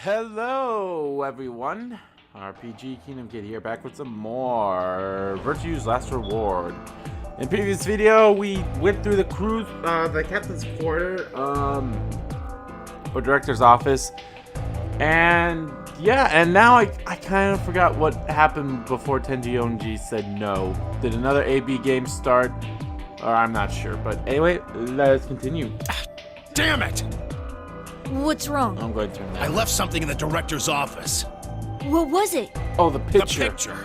Hello, everyone. RPG Kingdom Kid here, back with some more Virtue's Last Reward. In previous video, we went through the captain's quarter, or director's office, and yeah, and now I kind of forgot what happened before Termiyoujie said no. Did another AB game start? Or I'm not sure, but anyway, let's continue. Damn it! What's wrong? I'm going to turn that. I left something in the director's office. What was it? Oh, the picture. The picture.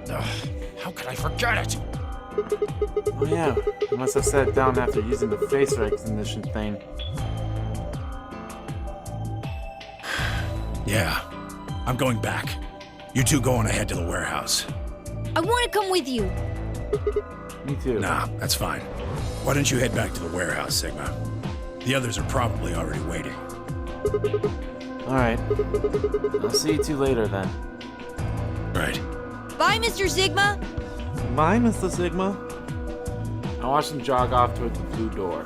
Ugh, how could I forget it? Oh yeah, I must have set it down after using the face recognition thing. Yeah, I'm going back. You two go on ahead to the warehouse. I want to come with you. Me too. Nah, that's fine. Why don't you head back to the warehouse, Sigma? The others are probably already waiting. Alright. I'll see you two later then. Right. Bye, Mr. Sigma. Bye, Mr. Sigma. I watched him jog off toward the blue door.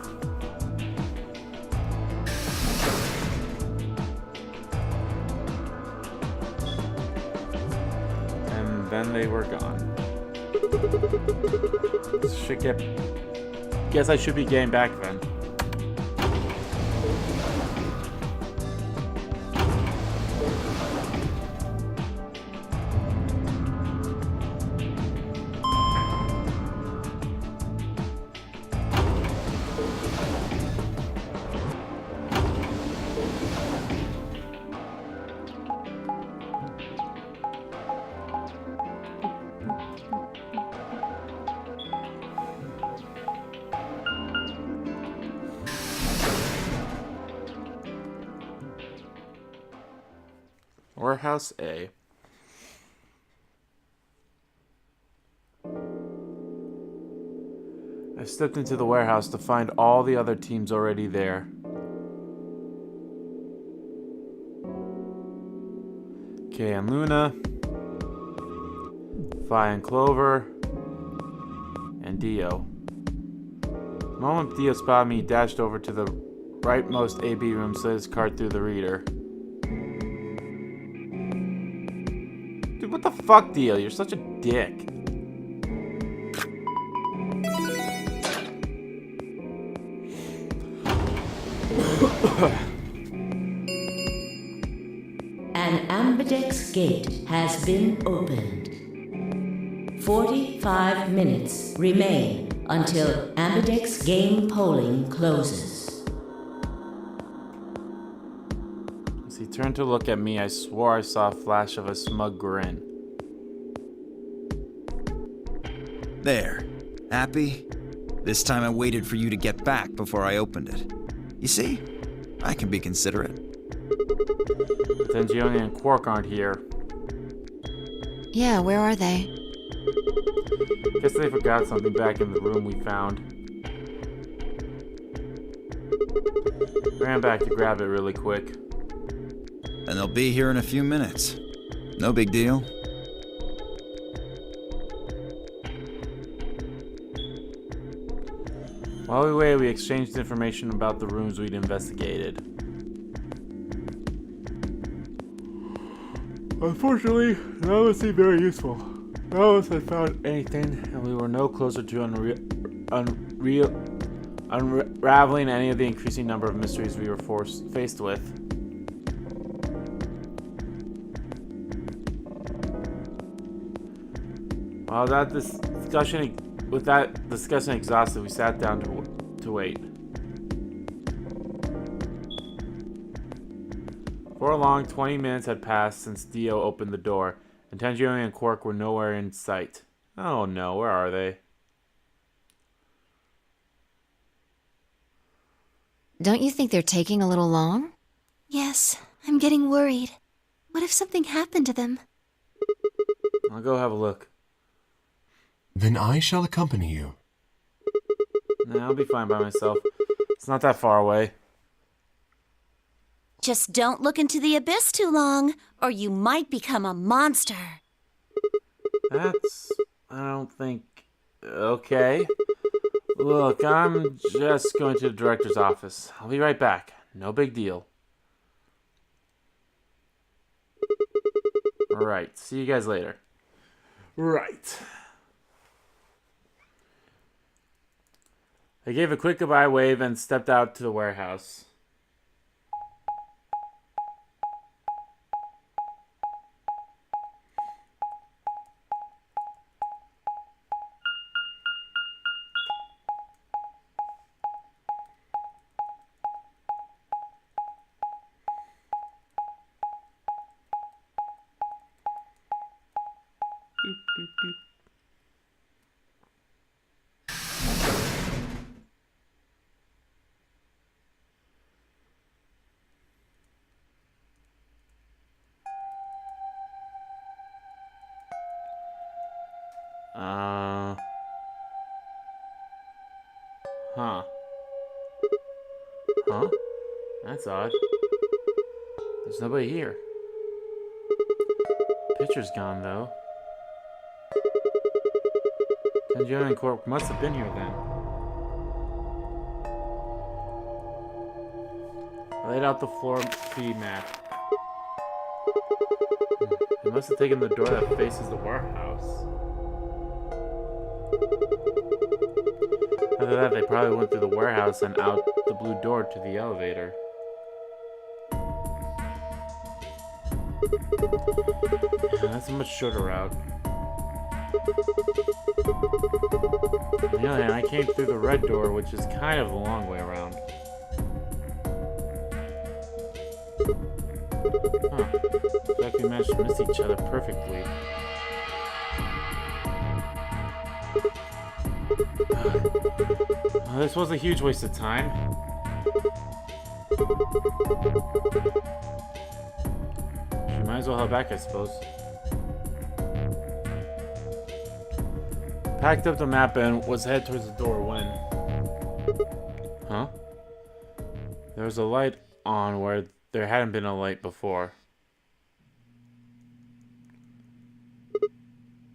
And then they were gone. Guess I should be getting back then. Warehouse A. I stepped into the warehouse to find all the other teams already there. Kay and Luna, Fi and Clover, and Dio. The moment Dio spotted me, he dashed over to the rightmost AB room, slid his card through the reader. Dude, what the fuck, Dio? You're such a dick. An ambidex gate has been opened. 45 minutes remain until ambidex game polling closes. As he turned to look at me, I swore I saw a flash of a smug grin. There. Happy? This time I waited for you to get back before I opened it. You see? I can be considerate. Termiyoujie and Quark aren't here. Yeah, where are they? Guess they forgot something back in the room we found. Ran back to grab it really quick. And they'll be here in a few minutes. No big deal. While we waited, we exchanged information about the rooms we'd investigated. Unfortunately, none of it seemed very useful. None of us had found anything, and we were no closer to unraveling any of the increasing number of mysteries we were faced with. While that discussion exhausted, we sat down to wait. For a long 20 minutes had passed since Dio opened the door, and Termiyoujie and Quark were nowhere in sight. Oh no, where are they? Don't you think they're taking a little long? Yes, I'm getting worried. What if something happened to them? I'll go have a look. Then I shall accompany you. Nah, I'll be fine by myself. It's not that far away. Just don't look into the abyss too long, or you might become a monster. I don't think... Okay. Look, I'm just going to the director's office. I'll be right back. No big deal. Alright, see you guys later. Right. I gave a quick goodbye wave and stepped out to the warehouse. Doop, doop, doop. Huh. Huh? That's odd. There's nobody here. Picture's gone, though. Tenmyoujie and Corp must have been here then. I laid out the floor feed map. They must have taken the door that faces the warehouse. After that, they probably went through the warehouse and out the blue door to the elevator. Yeah, that's a much shorter route. On the other hand, I came through the red door, which is kind of the long way around. Huh. Looks like we managed to miss each other perfectly. Well, this was a huge waste of time. We might as well head back, I suppose. Packed up the map and was headed towards the door when... Huh? There was a light on where there hadn't been a light before.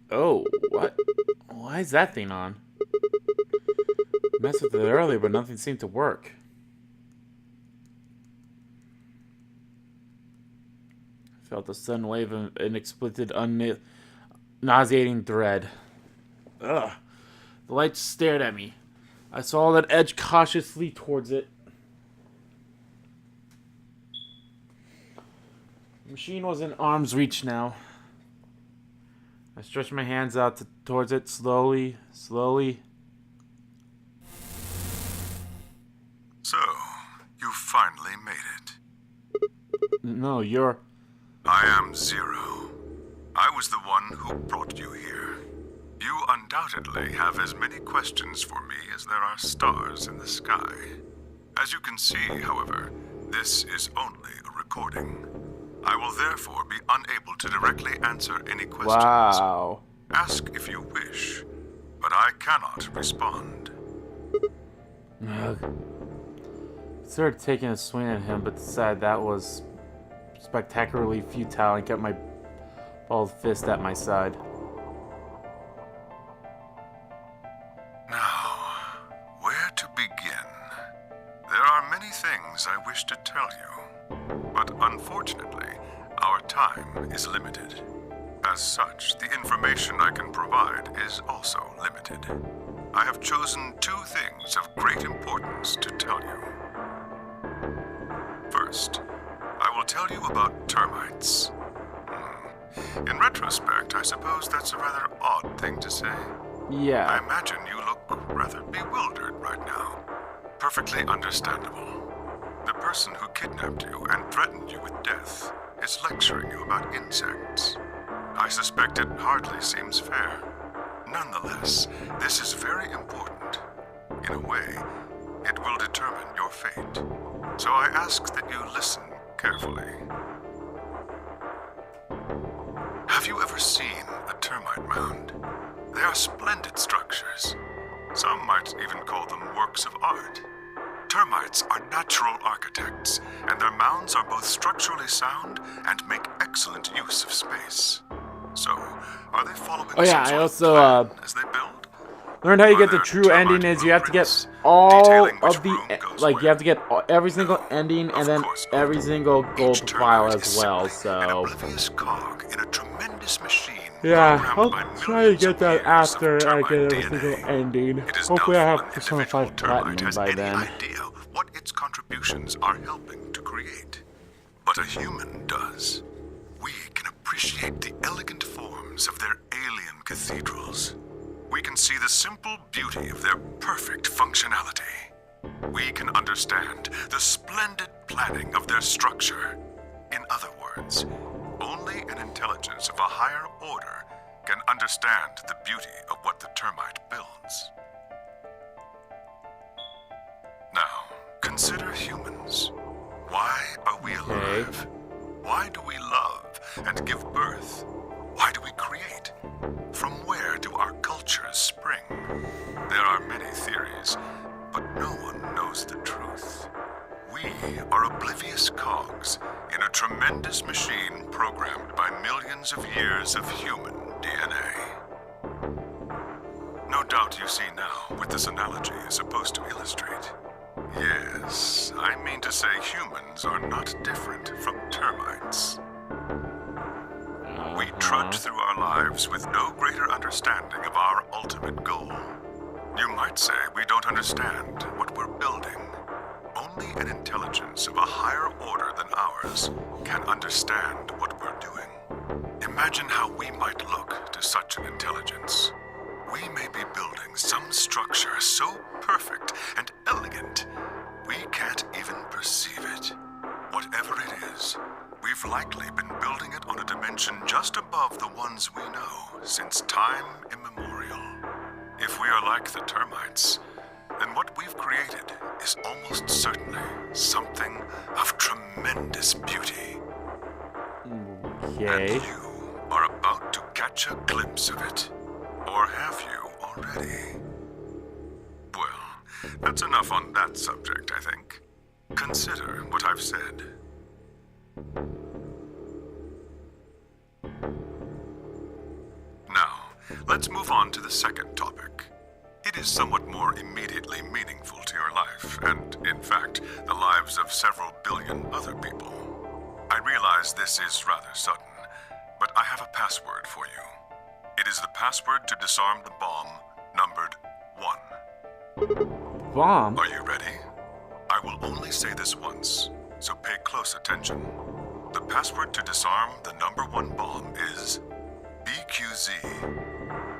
Oh, what? Why is that thing on? Messed with it earlier, but nothing seemed to work. I felt a sudden wave of inexplicit, nauseating dread. Ugh. The light stared at me. I saw that edge cautiously towards it. The machine was in arm's reach now. I stretched my hands out towards it slowly, slowly. So, you finally made it. No, you're... I am Zero. I was the one who brought you here. You undoubtedly have as many questions for me as there are stars in the sky. As you can see, however, this is only a recording. I will therefore be unable to directly answer any questions. Wow. Ask if you wish, but I cannot respond. Ugh. Started taking a swing at him, but decided that was spectacularly futile and kept my balled fist at my side. Now, where to begin? There are many things I wish to tell you, but unfortunately, our time is limited. As such, the information I can provide is also limited. I have chosen two things of great importance to tell you. First, I will tell you about termites. In retrospect, I suppose that's a rather odd thing to say. Yeah. I imagine you look rather bewildered right now. Perfectly understandable. The person who kidnapped you and threatened you with death is lecturing you about insects. I suspect it hardly seems fair. Nonetheless, this is very important. In a way, it will determine your fate. So I ask that you listen carefully. Have you ever seen a termite mound? They are splendid structures. Some might even call them works of art. Termites are natural architects, and their mounds are both structurally sound and make excellent use of space. So, are they following Oh yeah, some I sort of also plan as they build? learned how you get the true ending is you have to get all of the, like, you have to get every single ending and then every single gold file as well, so... Yeah, I'll try to get that after I get every single ending. Hopefully I have Persona 5 Platinum by then. What its contributions are helping to create. But a human does. We can appreciate the elegant forms of their alien cathedrals. We can see the simple beauty of their perfect functionality. We can understand the splendid planning of their structure. In other words, only an intelligence of a higher order can understand the beauty of what the termite builds. Now, consider humans. Why are we alive? Why do we love and give birth? Why do we create? From where do our cultures spring? There are many theories, but no one knows the truth. We are oblivious cogs in a tremendous machine programmed by millions of years of human DNA. No doubt you see now what this analogy is supposed to illustrate. Yes, I mean to say humans are not different from termites. We trudge through our lives with no greater understanding of our ultimate goal. You might say we don't understand what we're building. Only an intelligence of a higher order than ours can understand what we're doing. Imagine how we might look to such an intelligence. We may be building some structure so perfect and elegant, we can't even perceive it. Whatever it is, we've likely been building it on a dimension just above the ones we know since time immemorial. If we are like the termites, then what we've created is almost certainly something of tremendous beauty. Okay. And you are about to catch a glimpse of it. Or have you already? Well, that's enough on that subject, I think. Consider what I've said. Now, let's move on to the second topic. It is somewhat more immediately meaningful to your life, and, in fact, the lives of several billion other people. I realize this is rather sudden, but I have a password for you. It is the password to disarm the bomb, numbered 1. Bomb? Are you ready? I will only say this once, so pay close attention. The password to disarm the number 1 bomb is BQZ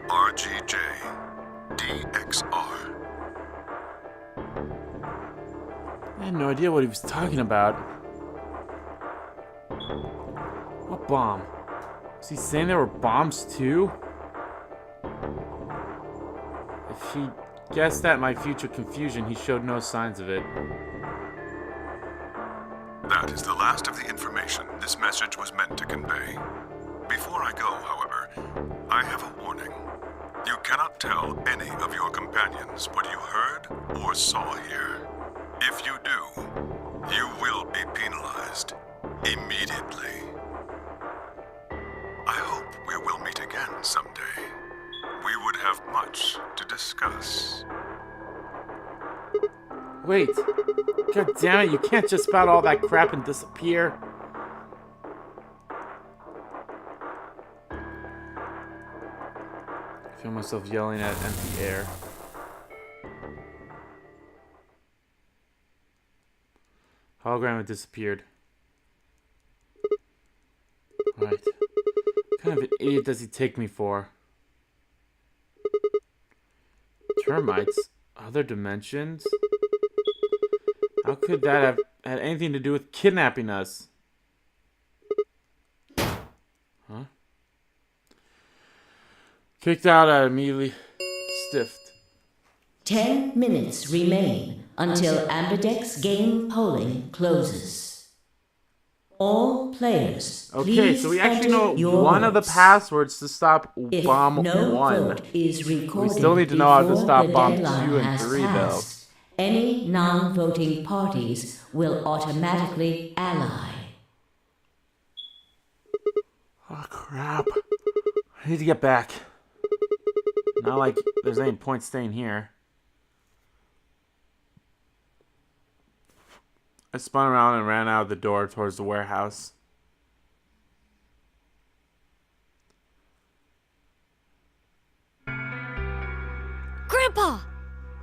RGJ DXR. I had no idea what he was talking about. What bomb? Was he saying there were bombs too? If he guessed at my future confusion, he showed no signs of it. That is the last of the information this message was meant to convey. Before I go, however, I have a warning. You cannot tell any of your companions what you heard or saw here. If you do, you will be penalized immediately. I hope we will meet again someday. We would have much to discuss. Wait. God damn it, you can't just spout all that crap and disappear. I feel myself yelling at empty air. Hologram had disappeared. Right. What kind of an idiot does he take me for? Termites? Other dimensions? How could that have had anything to do with kidnapping us? Huh? Kicked out, I immediately stiffed. 10 minutes remain until Ambidex game polling closes. All players, Okay, please so we actually enter know your one of the votes. passwords to stop If bomb no 1. vote is recorded We still need to know how to before stop the bomb deadline 2 and has 3, passed, any non-voting parties will automatically ally. Oh, crap. I need to get back. Not like there's any point staying here. I spun around and ran out of the door towards the warehouse. Grandpa!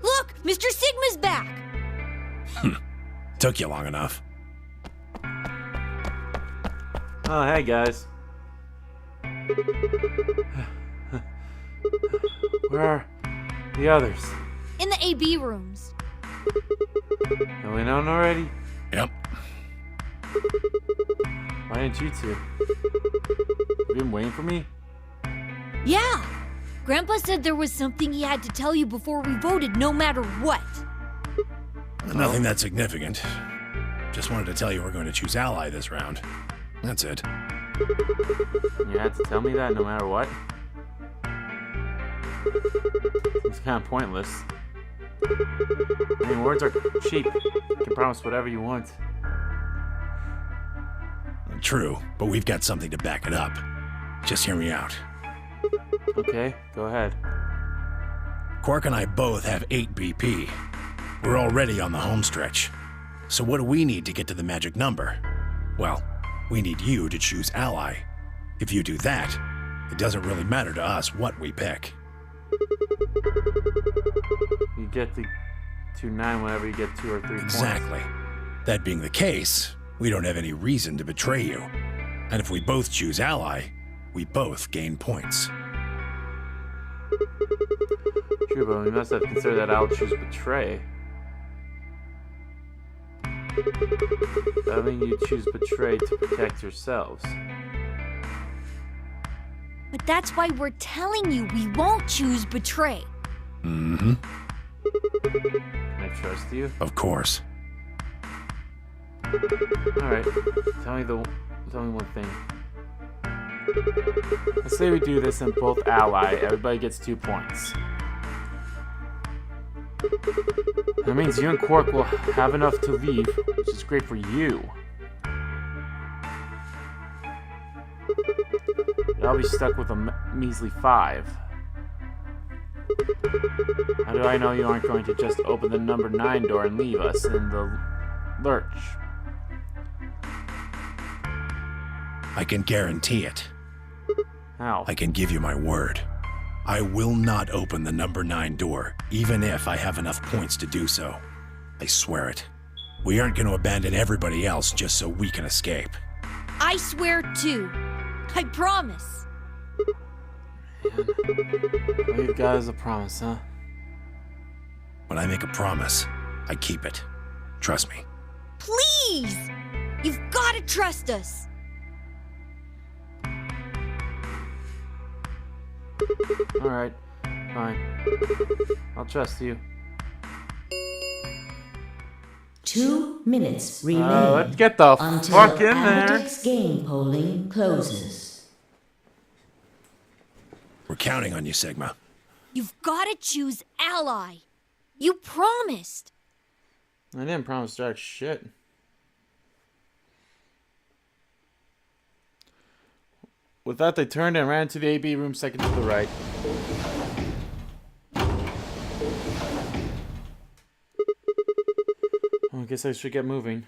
Look! Mr. Sigma's back! Took you long enough. Oh, hey guys. Where are the others? In the AB rooms. Are we known already? Yep. Why didn't you two? You been waiting for me? Yeah! Grandpa said there was something he had to tell you before we voted, no matter what. Nothing that significant. Just wanted to tell you we're going to choose ally this round. That's it. You had to tell me that no matter what? It's kind of pointless. I mean, words are cheap. You can promise whatever you want. True, but we've got something to back it up. Just hear me out. Okay, go ahead. Quark and I both have 8 BP. We're already on the home stretch. So what do we need to get to the magic number? Well, we need you to choose ally. If you do that, it doesn't really matter to us what we pick. You get to 2-9 whenever you get 2 or 3 points. Exactly. That being the case, we don't have any reason to betray you. And if we both choose ally, we both gain points. True, but we must have considered that I'll choose betray. That means you choose betray to protect yourselves. But that's why we're telling you we won't choose betray. Mm-hmm. Can I trust you? Of course. Alright, tell me one thing. Let's say we do this in both ally, everybody gets 2 points. That means you and Quark will have enough to leave, which is great for you. But I'll be stuck with a measly 5. How do I know you aren't going to just open the number 9 door and leave us in the lurch? I can guarantee it. How? I can give you my word. I will not open the number 9 door, even if I have enough points to do so. I swear it. We aren't going to abandon everybody else just so we can escape. I swear too. I promise. All you've got is a promise, huh? When I make a promise, I keep it. Trust me. Please! You've got to trust us. Alright, fine. I'll trust you. 2 minutes remain Let's get the until fuck in there. Amedic's game polling closes. We're counting on you, Sigma. You've got to choose ally. You promised. I didn't promise jack shit. With that, they turned and ran to the AB room second to the right. Well, I guess I should get moving.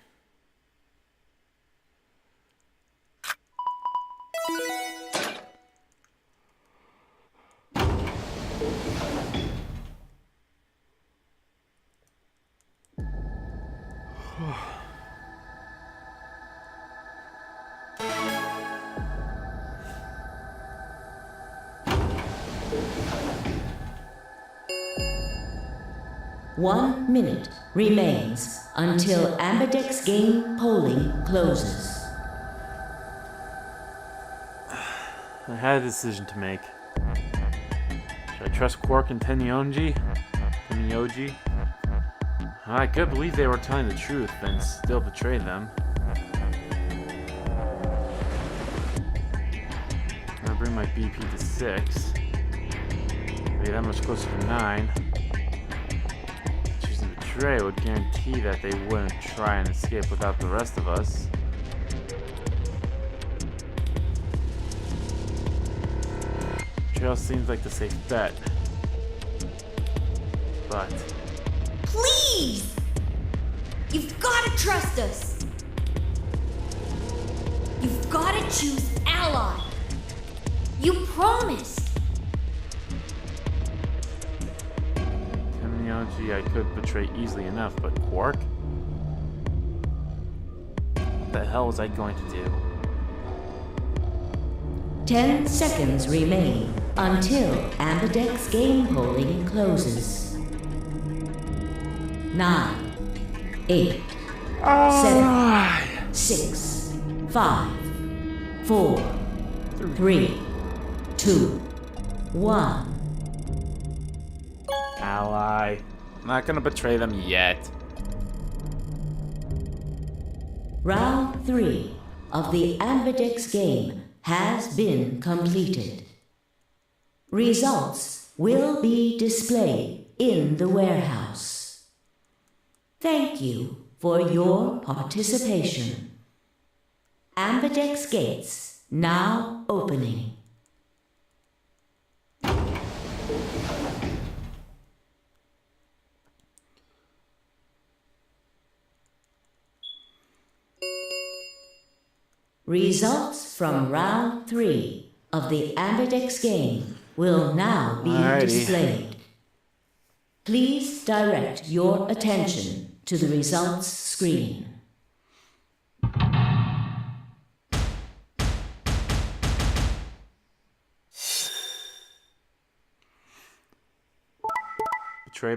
One minute remains until Amedic's game polling closes. I had a decision to make. Should I trust Quark and Tenmyoujie? I could believe they were telling the truth and still betray them. I'll bring my BP to 6. Be that much closer to 9. Choosing betray would guarantee that they wouldn't try and escape without the rest of us. Betrayal seems like the safe bet. but... Please! You've got to trust us. You've got to choose ally. You promised. Terminology I could betray easily enough, but Quark? What the hell was I going to do? 10 seconds remain until Ambidex game polling closes. 9, 8, 7, 6, 5, 4, 3, 2, 1. Ally. I'm not gonna betray them yet. Round 3 of the Ambidex game has been completed. Results will be displayed in the warehouse. Thank you for your participation. Ambidex gates now opening. Results from round 3 of the Ambidex game will now be displayed. Please direct your attention to the results screen.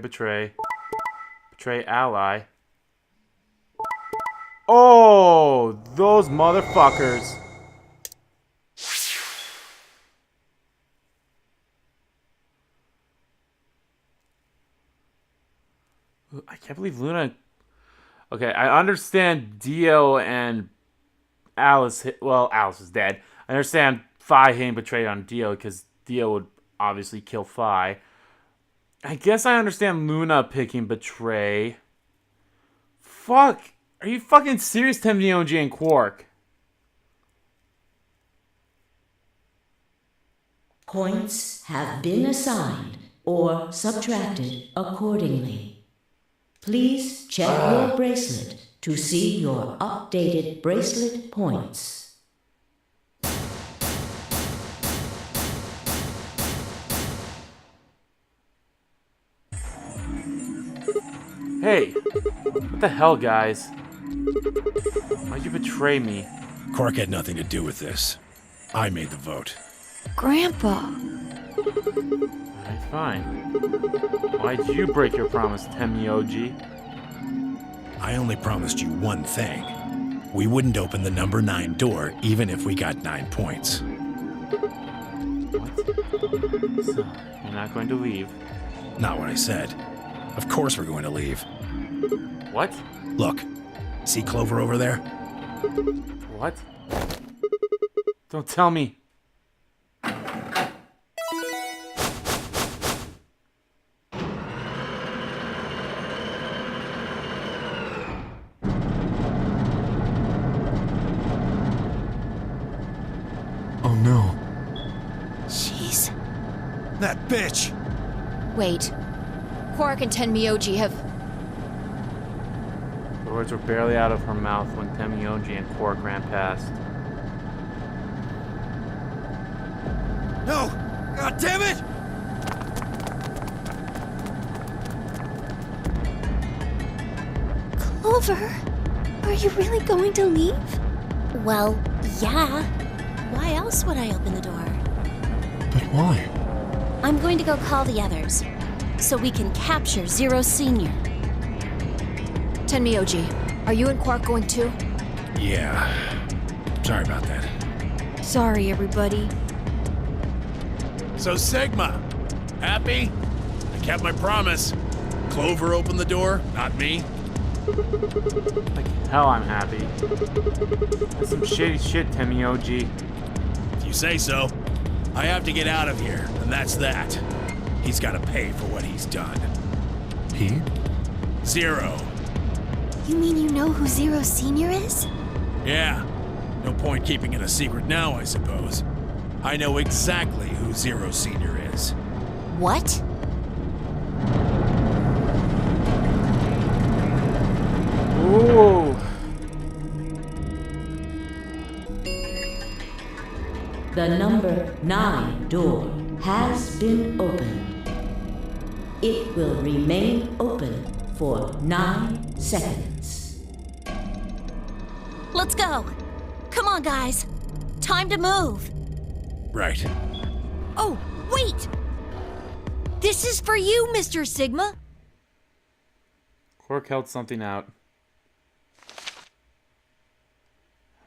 Betray. Betray ally. Oh, those motherfuckers. I can't believe Luna... Okay, I understand Dio and Alice... Well, Alice is dead. I understand Phi hitting betrayed on Dio because Dio would obviously kill Phi. I guess I understand Luna picking betray. Fuck. Are you fucking serious, Terminology and Quark? Points have been assigned or subtracted accordingly. Please check your bracelet to see your updated bracelet points. Hey, what the hell, guys? Why'd you betray me? Quark had nothing to do with this. I made the vote. Grandpa. Alright, fine. Why'd you break your promise, Terminology? I only promised you one thing. We wouldn't open the number 9 door even if we got 9 points. What? So, you're not going to leave? Not what I said. Of course we're going to leave. What? Look, see Clover over there? What? Don't tell me. Oh no. Jeez. That bitch! Wait. Quark and Tenmyoujie have... The words were barely out of her mouth when Terminology and Quark ran past. No! God damn it! Clover, are you really going to leave? Well, yeah. Why else would I open the door? But why? I'm going to go call the others, so we can capture Zero Senior. Tenmyoujie, are you and Quark going too? Yeah. Sorry about that. Sorry, everybody. So Sigma, happy? I kept my promise. Clover opened the door, not me. Like hell, I'm happy. That's some shady shit, Terminology. If you say so. I have to get out of here, and that's that. He's got to pay for what he's done. He? Zero. You mean you know who Zero Senior is? Yeah. No point keeping it a secret now, I suppose. I know exactly who Zero Senior is. What? The number 9 door has been opened. It will remain open for 9 seconds. Let's go. Come on, guys. Time to move. Right. Oh, wait! This is for you, Mr. Sigma. Quark held something out.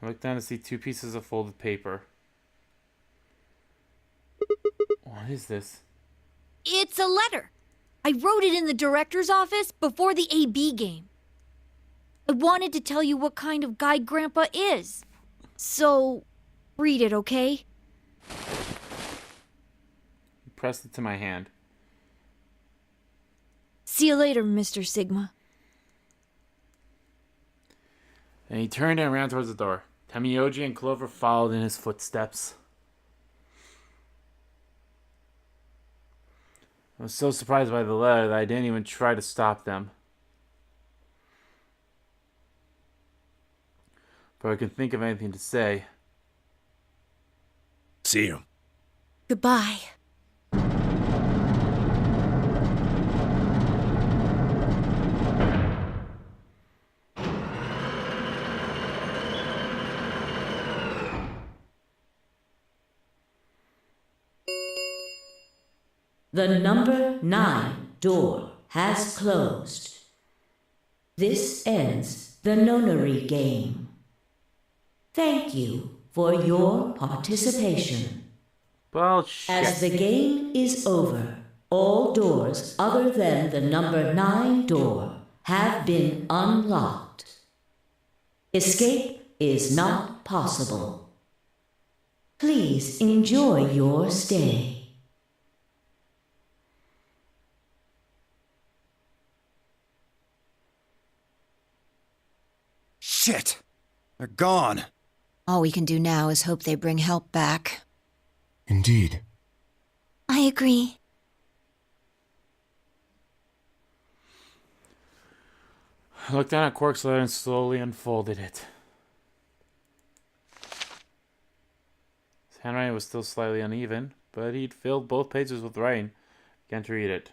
I looked down to see 2 pieces of folded paper. What is this? It's a letter. I wrote it in the director's office before the AB game. I wanted to tell you what kind of guy Grandpa is. So, read it, okay? He pressed it to my hand. See you later, Mr. Sigma. And he turned and ran towards the door. Tenmyoujie and Clover followed in his footsteps. I was so surprised by the letter that I didn't even try to stop them. But I couldn't think of anything to say. See you. Goodbye. The number 9 door has closed. This ends the Nonory Game. Thank you for your participation. Bullshit. As the game is over, all doors other than the number 9 door have been unlocked. Escape is not possible. Please enjoy your stay. Shit! They're gone. All we can do now is hope they bring help back. Indeed. I agree. I looked down at Quark's letter and slowly unfolded it. His handwriting was still slightly uneven, but he'd filled both pages with writing. Began to read it.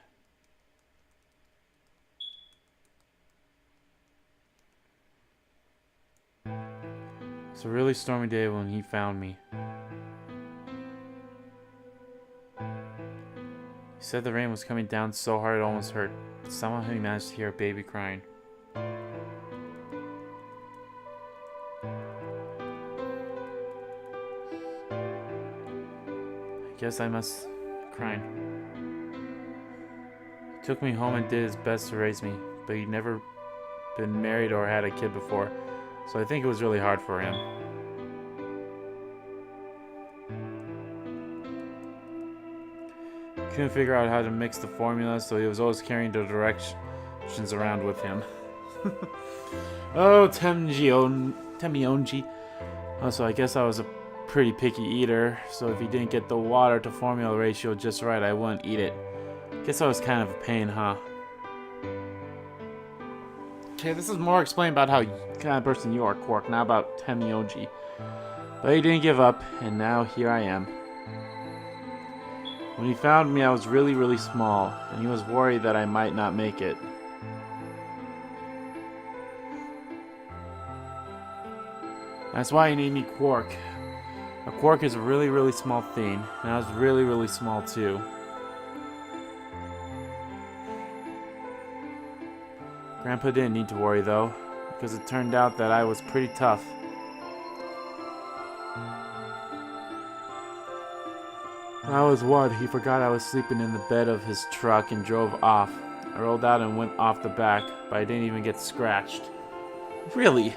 It's a really stormy day when he found me. He said the rain was coming down so hard it almost hurt, but somehow he managed to hear a baby crying. I guess I must be crying. He took me home and did his best to raise me, but he'd never been married or had a kid before, so I think it was really hard for him. Couldn't figure out how to mix the formula, so he was always carrying the directions around with him. Oh, Tenmyoujie. Also, I guess I was a pretty picky eater, so if he didn't get the water to formula ratio just right, I wouldn't eat it. Guess I was kind of a pain, huh? Okay, this is more explaining about how kind of person you are, Quark, not about Tenmyoujie. But he didn't give up, and now here I am. When he found me, I was really, really small, and he was worried that I might not make it. That's why he named me Quark. A quark is a really, really small thing, and I was really, really small too. Grandpa didn't need to worry though, because it turned out that I was pretty tough. I was one. He forgot I was sleeping in the bed of his truck and drove off. I rolled out and went off the back, but I didn't even get scratched. Really?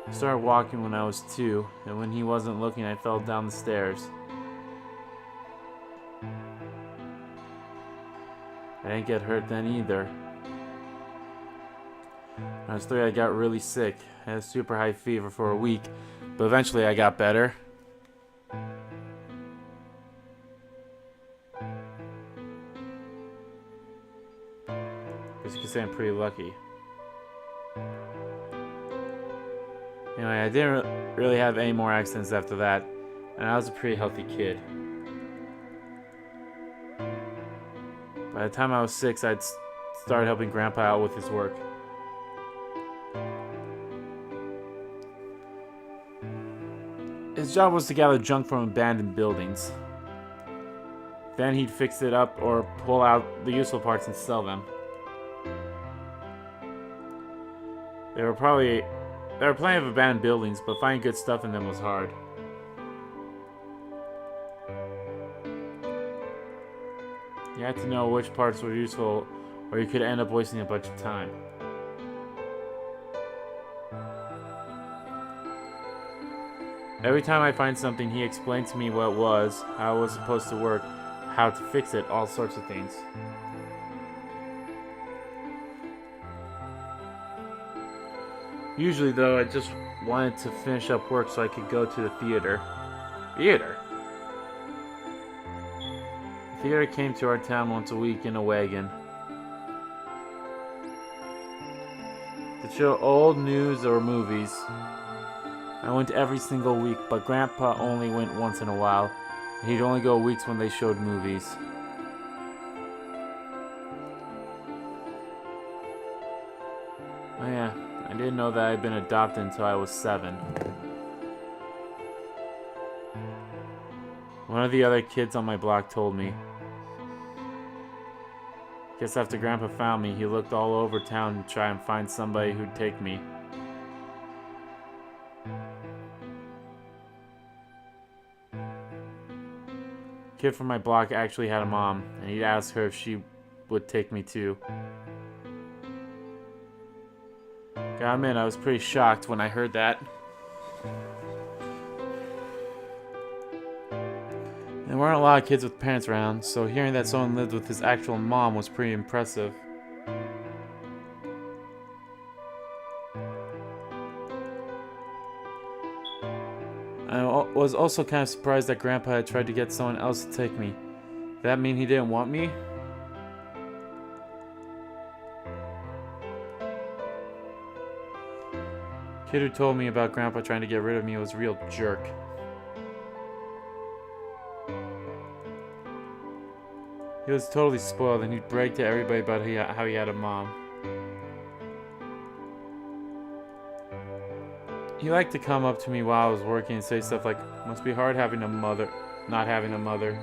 I started walking when I was 2, and when he wasn't looking, I fell down the stairs. I didn't get hurt then either. When I was 3, I got really sick. I had a super high fever for a week, but eventually I got better. Guess you could say I'm pretty lucky. Anyway, I didn't really have any more accidents after that, and I was a pretty healthy kid. By the time I was 6, I'd started helping Grandpa out with his work. His job was to gather junk from abandoned buildings. Then he'd fix it up or pull out the useful parts and sell them. There were plenty of abandoned buildings, but finding good stuff in them was hard. You had to know which parts were useful, or you could end up wasting a bunch of time. Every time I find something, he explained to me what it was, how it was supposed to work, how to fix it, all sorts of things. Usually, though, I just wanted to finish up work so I could go to the theater. Theater? The theater came to our town once a week in a wagon. To show old news or movies. I went every single week, but Grandpa only went once in a while. He'd only go weeks when they showed movies. Oh yeah, I didn't know that I'd been adopted until I was 7. One of the other kids on my block told me. Guess after Grandpa found me, he looked all over town to try and find somebody who'd take me. Kid from my block actually had a mom, and he'd asked her if she would take me too. Gotta admit, I was pretty shocked when I heard that. There weren't a lot of kids with parents around, so hearing that someone lived with his actual mom was pretty impressive. I was also kind of surprised that Grandpa had tried to get someone else to take me. Did that mean he didn't want me? Kid who told me about Grandpa trying to get rid of me was a real jerk. He was totally spoiled, and he'd brag to everybody about how he had a mom. He liked to come up to me while I was working and say stuff like, "Must be hard having a mother, not having a mother."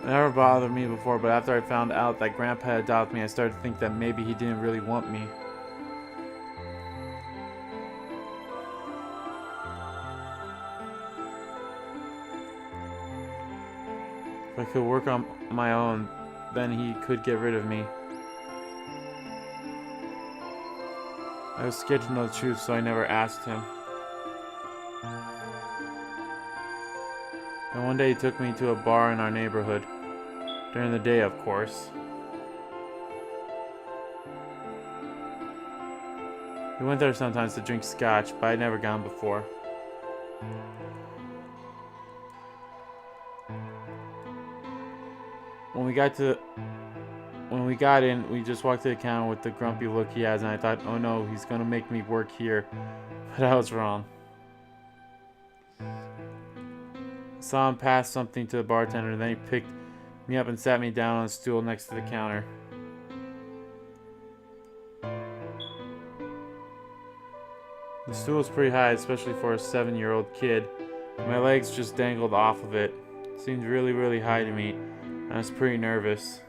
It never bothered me before, but after I found out that Grandpa had adopted me, I started to think that maybe he didn't really want me. If I could work on my own, then he could get rid of me. I was scared to know the truth, so I never asked him. And one day he took me to a bar in our neighborhood. During the day, of course. We went there sometimes to drink scotch, but I'd never gone before. When we got in, we just walked to the counter with the grumpy look he has, and I thought, oh no, he's gonna make me work here. But I was wrong. I saw him pass something to the bartender, and then he picked me up and sat me down on a stool next to the counter. The stool was pretty high, especially for a 7-year-old kid. My legs just dangled off of it. It seemed really, really high to me. I was pretty nervous.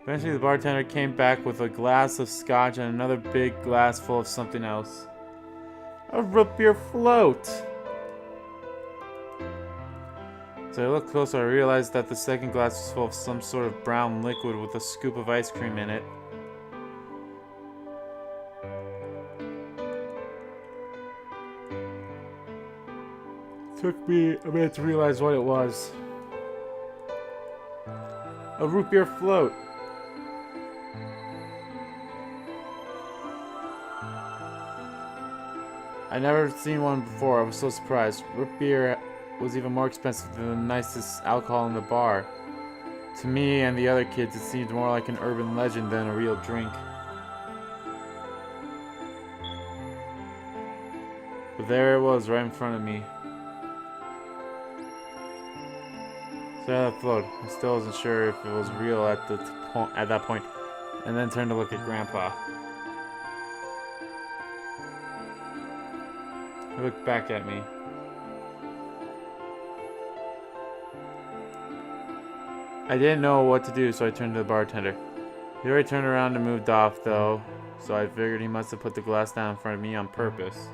Eventually the bartender came back with a glass of scotch and another big glass full of something else. A root beer float! So I looked closer, I realized that the second glass was full of some sort of brown liquid with a scoop of ice cream in it. Took me a minute to realize what it was. A root beer float. I'd never seen one before. I was so surprised. Root beer was even more expensive than the nicest alcohol in the bar. To me and the other kids, it seemed more like an urban legend than a real drink. But there it was, right in front of me. So I let float. I still wasn't sure if it was real at that point, and then turned to look at Grandpa. He looked back at me. I didn't know what to do, so I turned to the bartender. He already turned around and moved off, though, so I figured he must have put the glass down in front of me on purpose.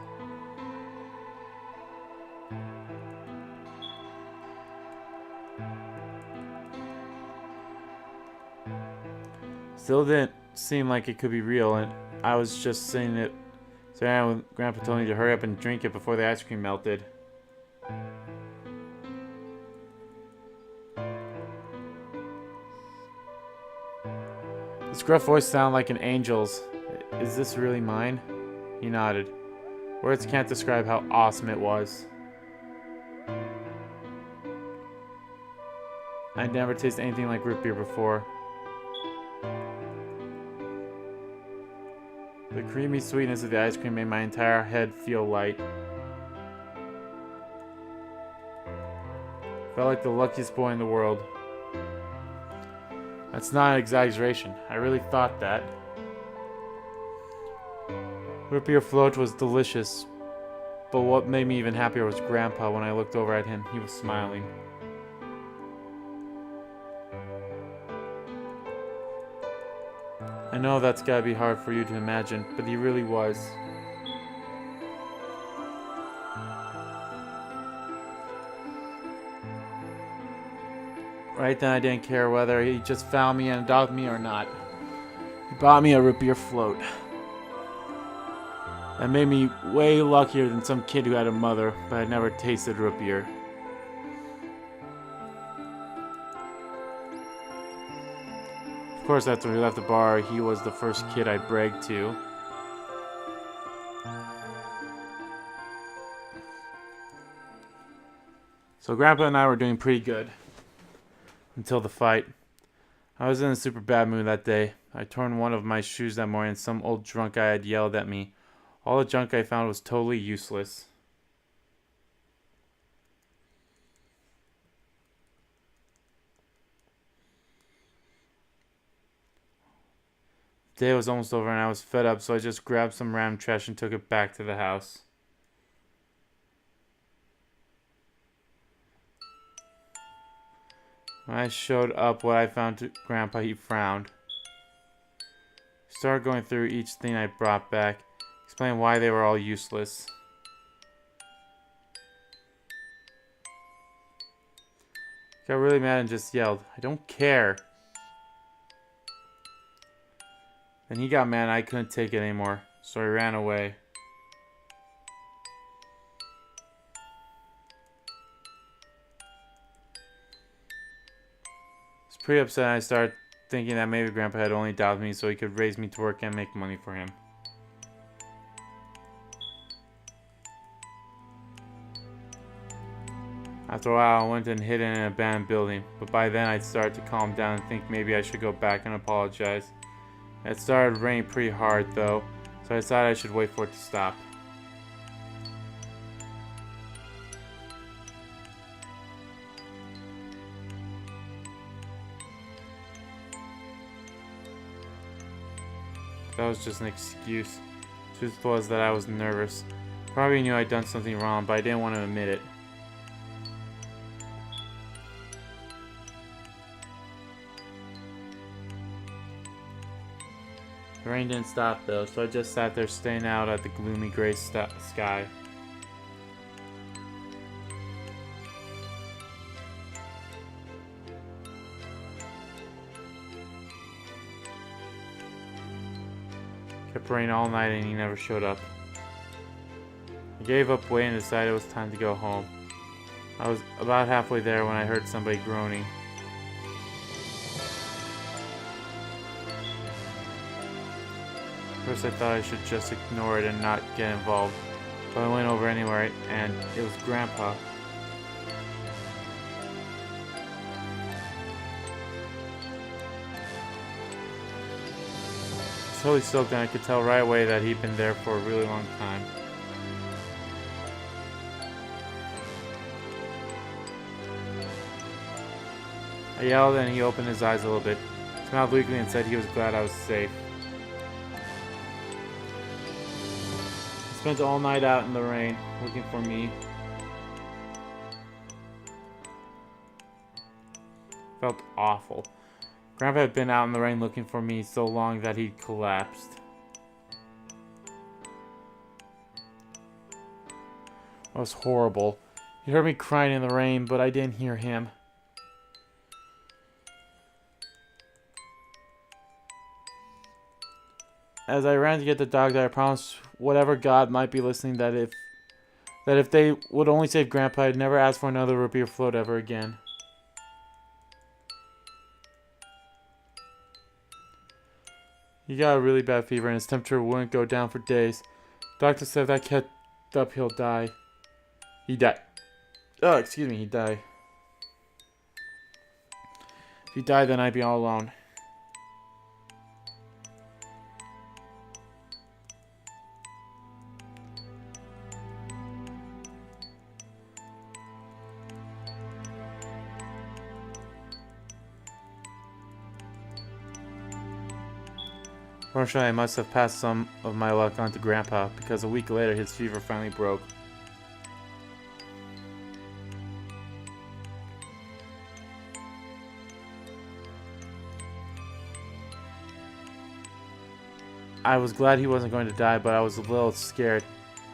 Still didn't seem like it could be real, and I was just saying it. So yeah, when Grandpa told me to hurry up and drink it before the ice cream melted. This gruff voice sounded like an angel's. Is this really mine? He nodded. Words can't describe how awesome it was. I'd never tasted anything like root beer before. The creamy sweetness of the ice cream made my entire head feel light. Felt like the luckiest boy in the world. That's not an exaggeration. I really thought that. Root beer float was delicious, but what made me even happier was Grandpa. When I looked over at him, he was smiling. I know that's gotta be hard for you to imagine, but he really was. Right then I didn't care whether he just found me and adopted me or not. He bought me a root beer float. That made me way luckier than some kid who had a mother, but had never tasted root beer. Of course, after we left the bar, he was the first kid I bragged to. So Grandpa and I were doing pretty good. Until the fight. I was in a super bad mood that day. I torn one of my shoes that morning and some old drunk guy had yelled at me. All the junk I found was totally useless. The day was almost over and I was fed up, so I just grabbed some random trash and took it back to the house. When I showed up what I found to Grandpa, he frowned. He started going through each thing I brought back, explaining why they were all useless. He got really mad and just yelled, "I don't care." Then he got mad and I couldn't take it anymore, so I ran away. I was pretty upset and I started thinking that maybe Grandpa had only adopted me so he could raise me to work and make money for him. After a while, I went and hid in an abandoned building, but by then I'd started to calm down and think maybe I should go back and apologize. It started raining pretty hard though, so I decided I should wait for it to stop. That was just an excuse. Truth was that I was nervous. Probably knew I'd done something wrong, but I didn't want to admit it. The rain didn't stop though, so I just sat there staring out at the gloomy gray sky. Kept raining all night and he never showed up. I gave up waiting and decided it was time to go home. I was about halfway there when I heard somebody groaning. First I thought I should just ignore it and not get involved. But I went over anyway, and it was Grandpa. I was totally stoked, and I could tell right away that he'd been there for a really long time. I yelled, and he opened his eyes a little bit, smiled weakly, and said he was glad I was safe. He spent all night out in the rain, looking for me. Felt awful. Grandpa had been out in the rain looking for me so long that he'd collapsed. It was horrible. He heard me crying in the rain, but I didn't hear him. As I ran to get the dog, I promised whatever God might be listening that if they would only save Grandpa, I'd never ask for another root beer float ever again. He got a really bad fever and his temperature wouldn't go down for days. Doctor said if that kept up, he'll die. He died. Oh, excuse me, he died. If he died, then I'd be all alone. Fortunately, I must have passed some of my luck on to Grandpa, because a week later his fever finally broke. I was glad he wasn't going to die, but I was a little scared.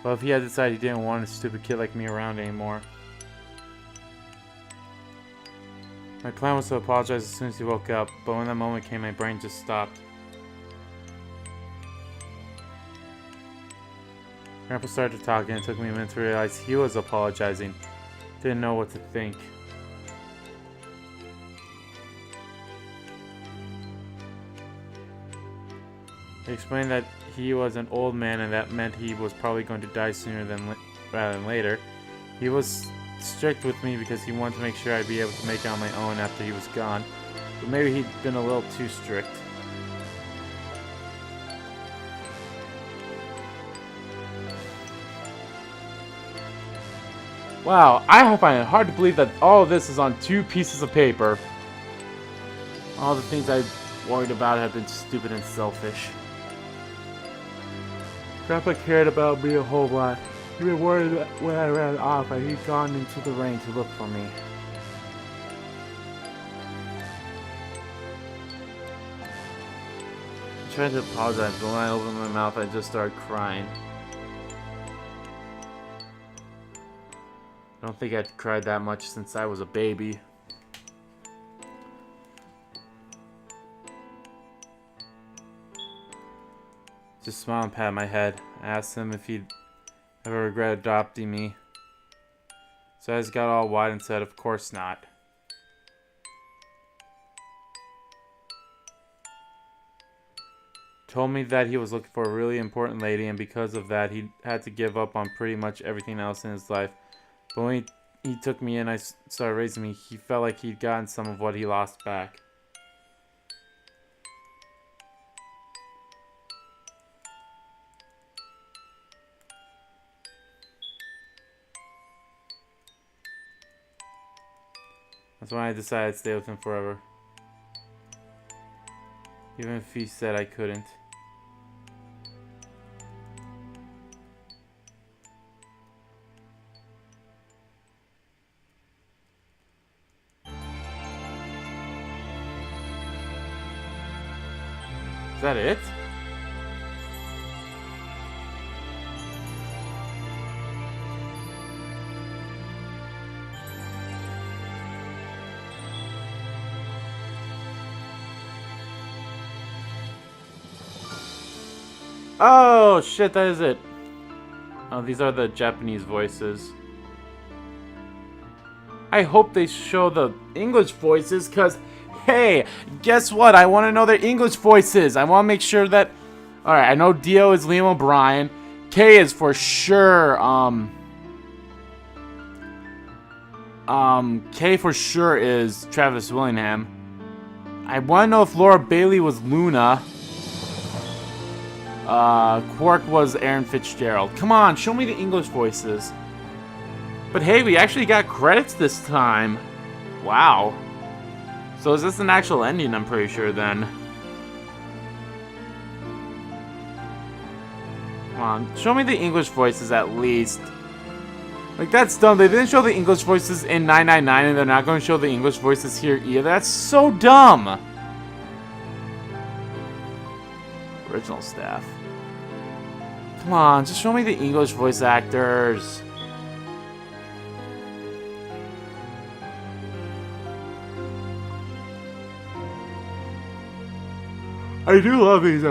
Well, if he had decided he didn't want a stupid kid like me around anymore. My plan was to apologize as soon as he woke up, but when that moment came, my brain just stopped. Grandpa started to talk, and it took me a minute to realize he was apologizing. Didn't know what to think. He explained that he was an old man, and that meant he was probably going to die sooner rather than later. He was strict with me because he wanted to make sure I'd be able to make it on my own after he was gone. But maybe he'd been a little too strict. Wow, I find it hard to believe that all of this is on 2 pieces of paper. All the things I worried about have been stupid and selfish. Grandpa cared about me a whole lot. He'd been worried that when I ran off and he'd gone into the rain to look for me. I tried to apologize, but when I opened my mouth, I just started crying. I don't think I'd cried that much since I was a baby. Just smiled and patted my head. I asked him if he'd ever regret adopting me. So his eyes got all wide and said, "Of course not." Told me that he was looking for a really important lady, and because of that, he had to give up on pretty much everything else in his life. But when he took me in, I started raising me, he felt like he'd gotten some of what he lost back. That's when I decided to stay with him forever. Even if he said I couldn't. Is that it? Oh shit, that is it. Oh, these are the Japanese voices. I hope they show the English voices, cause hey, guess what? I want to know their English voices. I want to make sure that... Alright, I know Dio is Liam O'Brien. K is for sure, K for sure is Travis Willingham. I want to know if Laura Bailey was Luna. Quark was Aaron Fitzgerald. Come on, show me the English voices. But hey, we actually got credits this time. Wow. So is this an actual ending, I'm pretty sure, then? Come on, show me the English voices at least. Like, that's dumb. They didn't show the English voices in 999, and they're not going to show the English voices here either. That's so dumb. Original staff. Come on, just show me the English voice actors. I do love these,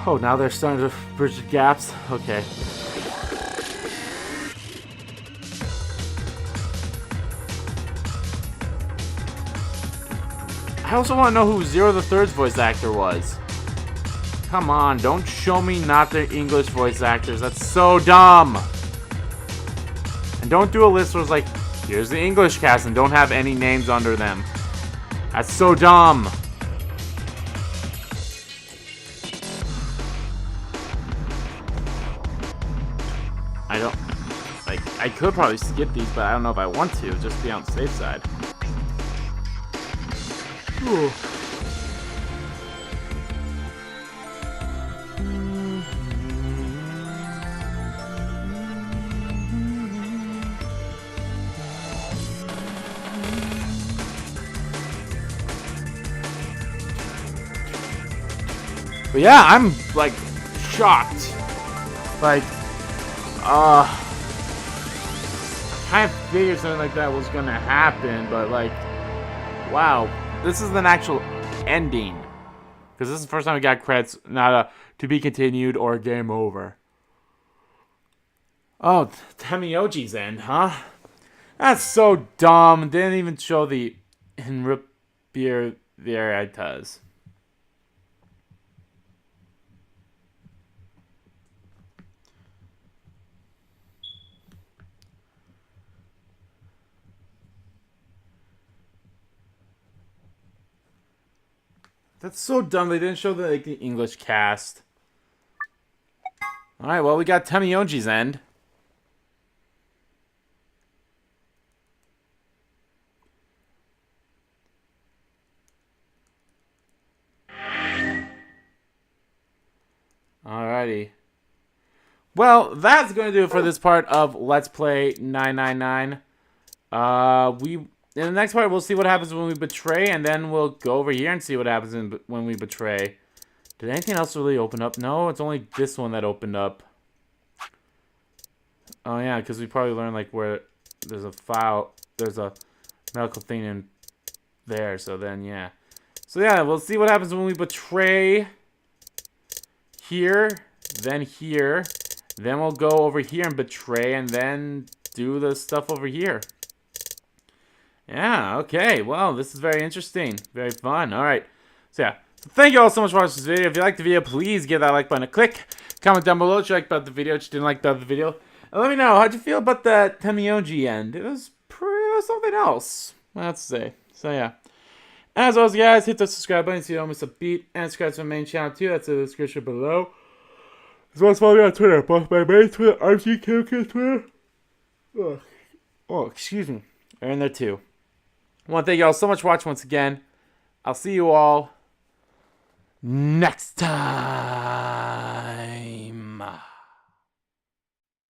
Oh, now they're starting to bridge the gaps? Okay. I also want to know who Zero the Third's voice actor was. Come on, don't show me not the English voice actors. That's so dumb. And don't do a list where it's like, here's the English cast and don't have any names under them. That's so dumb. I don't, like, I could probably skip these, but I don't know if I want to, just be on the safe side. Ooh. But yeah, I'm like shocked. Like, I kind of figured something like that was gonna happen, but like, wow, this is an actual ending. Because this is the first time we got credits, not a to be continued or game over. Oh, Tenmyoujie's end, huh? That's so dumb. Didn't even show the Enripir Veritas. That's so dumb. They didn't show the English cast. All right, well, we got Tenmyoujie's end. Alrighty. Well, that's going to do it for this part of Let's Play 999. In the next part, we'll see what happens when we betray, and then we'll go over here and see what happens when we betray. Did anything else really open up? No, it's only this one that opened up. Oh, yeah, because we probably learned, like, where there's a file, there's a medical thing in there, so then, yeah. So, yeah, we'll see what happens when we betray here, then we'll go over here and betray, and then do the stuff over here. Yeah, okay. Well, this is very interesting. Very fun. All right. So, yeah. So thank you all so much for watching this video. If you liked the video, please give that like button a click. Comment down below what you liked about the video, what you didn't like about the video. And let me know, how'd you feel about that Tenmyoujie end? It was something else, I have to say. So, yeah. As always, guys, hit the subscribe button so you don't miss a beat. And subscribe to my main channel, too. That's in the description below. As well as follow me on Twitter. Both my main Twitter, RGKK Twitter. Oh, excuse me. They're in there, too. I want to thank you all so much for watching once again. I'll see you all next time.